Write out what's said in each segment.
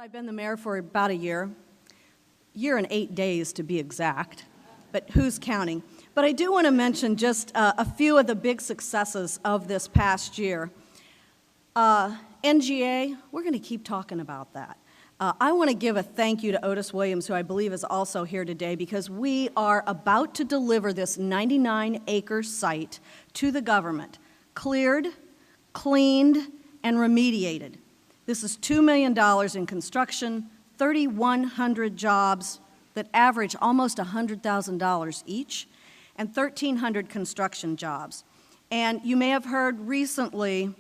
I've been the mayor for about a year and 8 days to be exact, but who's counting? But I do want to mention just a few of the big successes of this past year. NGA, we're going to keep talking about that. I want to give a thank you to Otis Williams, who I believe is also here today, because we are about to deliver this 99-acre site to the government, cleared, cleaned, and remediated. This is $2 million in construction, 3,100 jobs that average almost $100,000 each, and 1,300 construction jobs. And you may have heard recently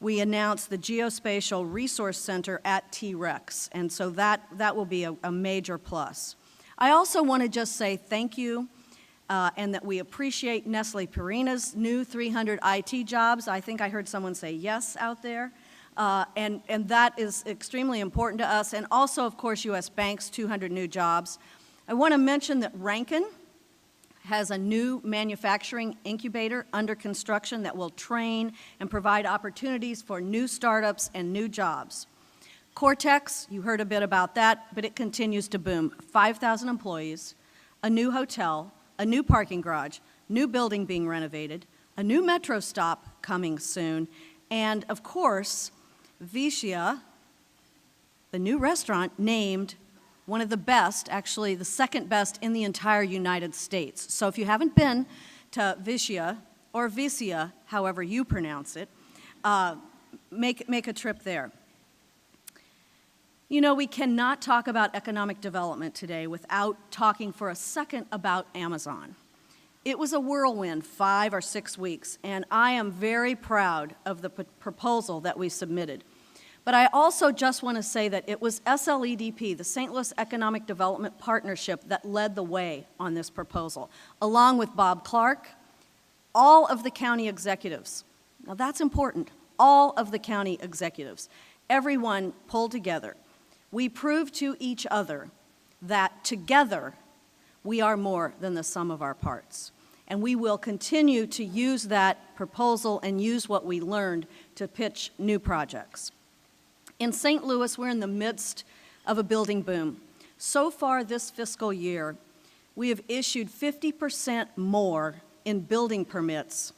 we announced the Geospatial Resource Center at T-Rex, and so that will be a major plus. I also want to just say thank you and that we appreciate Nestle Purina's new 300 IT jobs. I think I heard someone say yes out there. And that is extremely important to us. And also, of course, U.S. Bank's 200 new jobs. I want to mention that Rankin has a new manufacturing incubator under construction that will train and provide opportunities for new startups and new jobs. Cortex, you heard a bit about that, but it continues to boom. 5,000 employees, a new hotel, a new parking garage, new building being renovated, a new metro stop coming soon, and of course, Vicia, the new restaurant, named one of the best, actually the second best in the entire United States. So if you haven't been to Vicia, or Vicia, however you pronounce it, make a trip there. You know, we cannot talk about economic development today without talking for a second about Amazon. It was a whirlwind 5 or 6 weeks, and I am very proud of the proposal that we submitted. But I also just want to say that it was SLEDP, the St. Louis Economic Development Partnership, that led the way on this proposal, along with Bob Clark, all of the county executives. Now that's important, all of the county executives. Everyone pulled together. We proved to each other that together we are more than the sum of our parts. And we will continue to use that proposal and use what we learned to pitch new projects. In St. Louis, we're in the midst of a building boom. So far this fiscal year, we have issued 50% more in building permits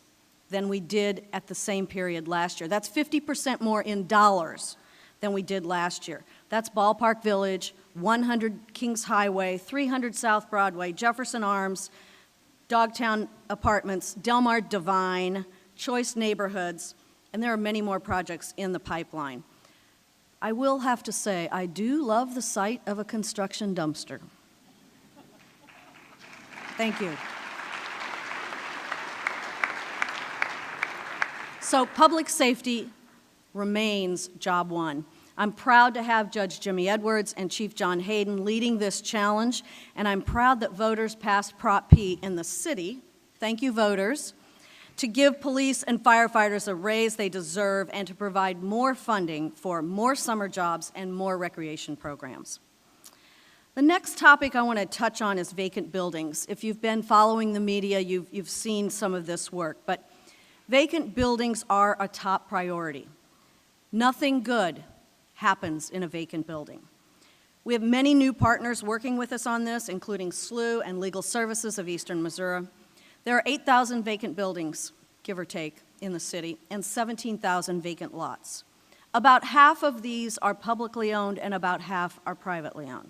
than we did at the same period last year. That's 50% more in dollars than we did last year. That's Ballpark Village, 100 Kings Highway, 300 South Broadway, Jefferson Arms, Dogtown Apartments, Delmar Divine, Choice Neighborhoods, and there are many more projects in the pipeline. I will have to say, I do love the sight of a construction dumpster. Thank you. So public safety remains job one. I'm proud to have Judge Jimmy Edwards and Chief John Hayden leading this challenge, and I'm proud that voters passed Prop P in the city, thank you voters, to give police and firefighters a raise they deserve and to provide more funding for more summer jobs and more recreation programs. The next topic I want to touch on is vacant buildings. If you've been following the media, you've seen some of this work, but vacant buildings are a top priority. Nothing good happens in a vacant building. We have many new partners working with us on this, including SLU and Legal Services of Eastern Missouri. There are 8,000 vacant buildings, give or take, in the city, and 17,000 vacant lots. About half of these are publicly owned and about half are privately owned.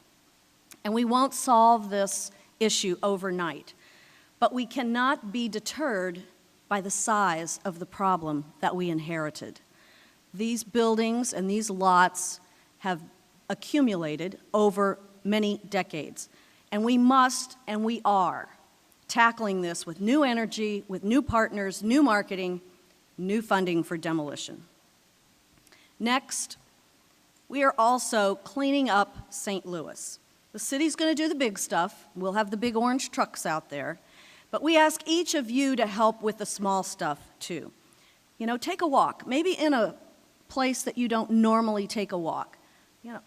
And we won't solve this issue overnight, but we cannot be deterred by the size of the problem that we inherited. These buildings and these lots have accumulated over many decades, and we must and we are tackling this with new energy, with new partners, new marketing, new funding for demolition. Next, we are also cleaning up St. Louis. The city's going to do the big stuff. We'll have the big orange trucks out there. But we ask each of you to help with the small stuff, too. You know, take a walk, maybe in a place that you don't normally take a walk. You know,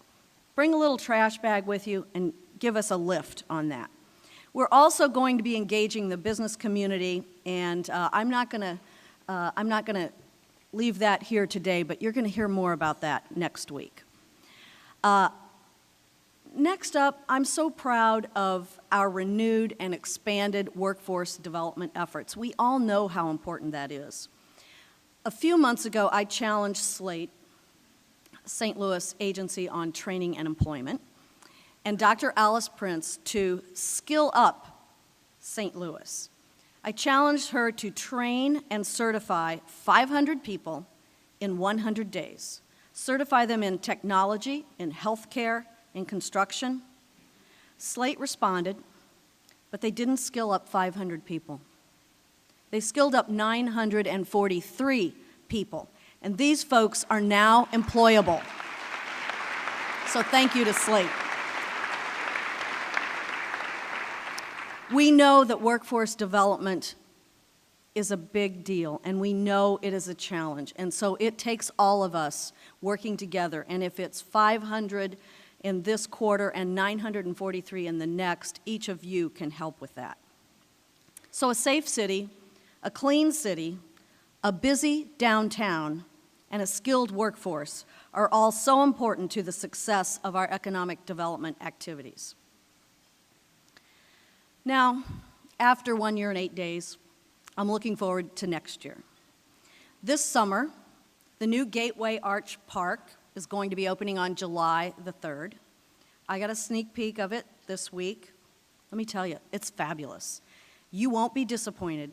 bring a little trash bag with you and give us a lift on that. We're also going to be engaging the business community, and I'm not going to leave that here today, but you're going to hear more about that next week. next up, I'm so proud of our renewed and expanded workforce development efforts. We all know how important that is. A few months ago, I challenged SLATE, St. Louis Agency on Training and Employment, and Dr. Alice Prince to skill up St. Louis. I challenged her to train and certify 500 people in 100 days, certify them in technology, in healthcare, in construction. SLATE responded, but they didn't skill up 500 people. They skilled up 943 people, and these folks are now employable. So thank you to SLATE. We know that workforce development is a big deal, and we know it is a challenge, and so it takes all of us working together, and if it's 500 in this quarter and 943 in the next, each of you can help with that. So a safe city, a clean city, a busy downtown, and a skilled workforce are all so important to the success of our economic development activities. Now, after 1 year and 8 days, I'm looking forward to next year. This summer, the new Gateway Arch Park is going to be opening on July the 3rd. I got a sneak peek of it this week. Let me tell you, it's fabulous. You won't be disappointed.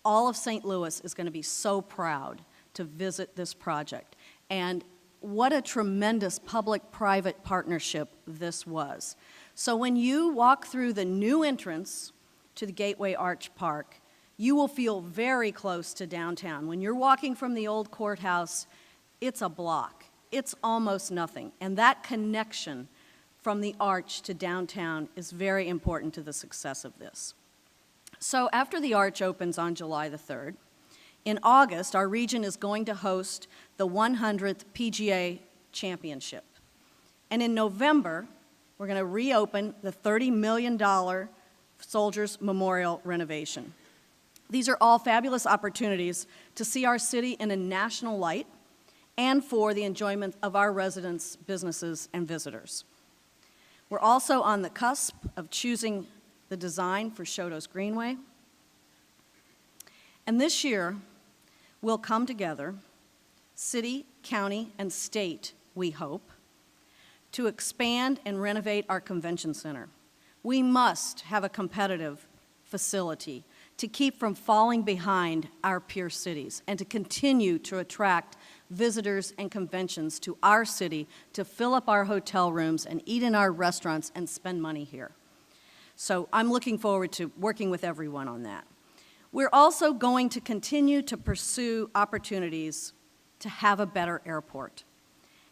All of St. Louis is going to be so proud to visit this project. And what a tremendous public-private partnership this was. So when you walk through the new entrance to the Gateway Arch Park, you will feel very close to downtown. When you're walking from the old courthouse, it's a block. It's almost nothing. And that connection from the arch to downtown is very important to the success of this. So after the arch opens on July the 3rd, in August, our region is going to host the 100th PGA Championship. And in November, we're going to reopen the $30 million Soldiers Memorial renovation. These are all fabulous opportunities to see our city in a national light and for the enjoyment of our residents, businesses, and visitors. We're also on the cusp of choosing the design for Chodos Greenway. And this year, we'll come together, city, county, and state, we hope, to expand and renovate our convention center. We must have a competitive facility to keep from falling behind our peer cities and to continue to attract visitors and conventions to our city to fill up our hotel rooms and eat in our restaurants and spend money here. So I'm looking forward to working with everyone on that. We're also going to continue to pursue opportunities to have a better airport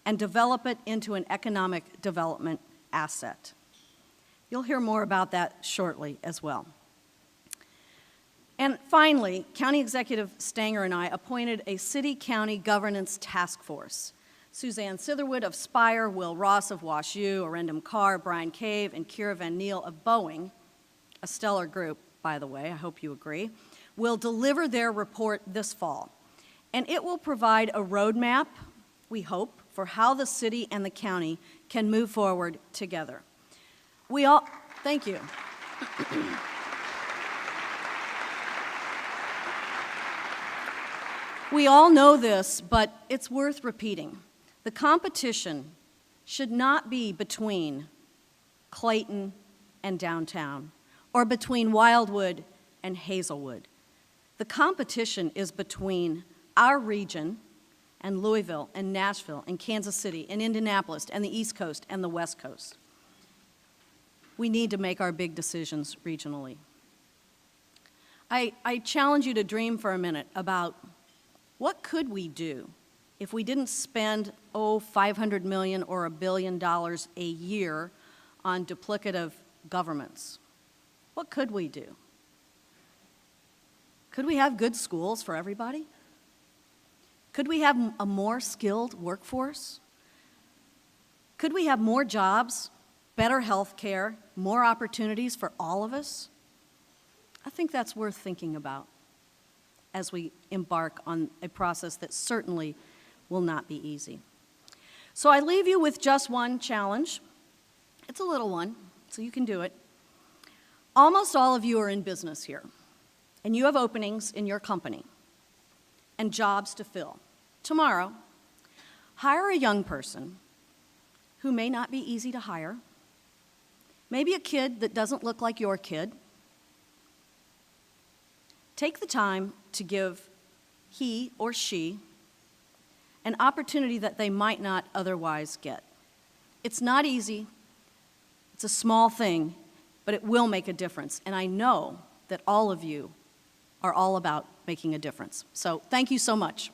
and develop it into an economic development asset. You'll hear more about that shortly as well. And finally, County Executive Stanger and I appointed a city-county governance task force. Suzanne Sitherwood of Spire, Will Ross of Wash U, Arendam Carr, Brian Cave, and Kira Van Neal of Boeing, a stellar group, by the way, I hope you agree, will deliver their report this fall. And it will provide a roadmap, we hope, for how the city and the county can move forward together. Thank you. We all know this, but it's worth repeating. The competition should not be between Clayton and downtown, or between Wildwood and Hazelwood. The competition is between our region and Louisville and Nashville and Kansas City and Indianapolis and the East Coast and the West Coast. We need to make our big decisions regionally. I challenge you to dream for a minute about what could we do if we didn't spend, $500 million or $1 billion a year on duplicative governments? What could we do? Could we have good schools for everybody? Could we have a more skilled workforce? Could we have more jobs, better health care, more opportunities for all of us? I think that's worth thinking about as we embark on a process that certainly will not be easy. So I leave you with just one challenge, It's a little one, so you can do it. Almost all of you are in business here, and you have openings in your company and jobs to fill. Tomorrow, hire a young person who may not be easy to hire, maybe a kid that doesn't look like your kid. Take the time to give he or she an opportunity that they might not otherwise get. It's not easy, it's a small thing, but it will make a difference. And I know that all of you are all about making a difference. So thank you so much.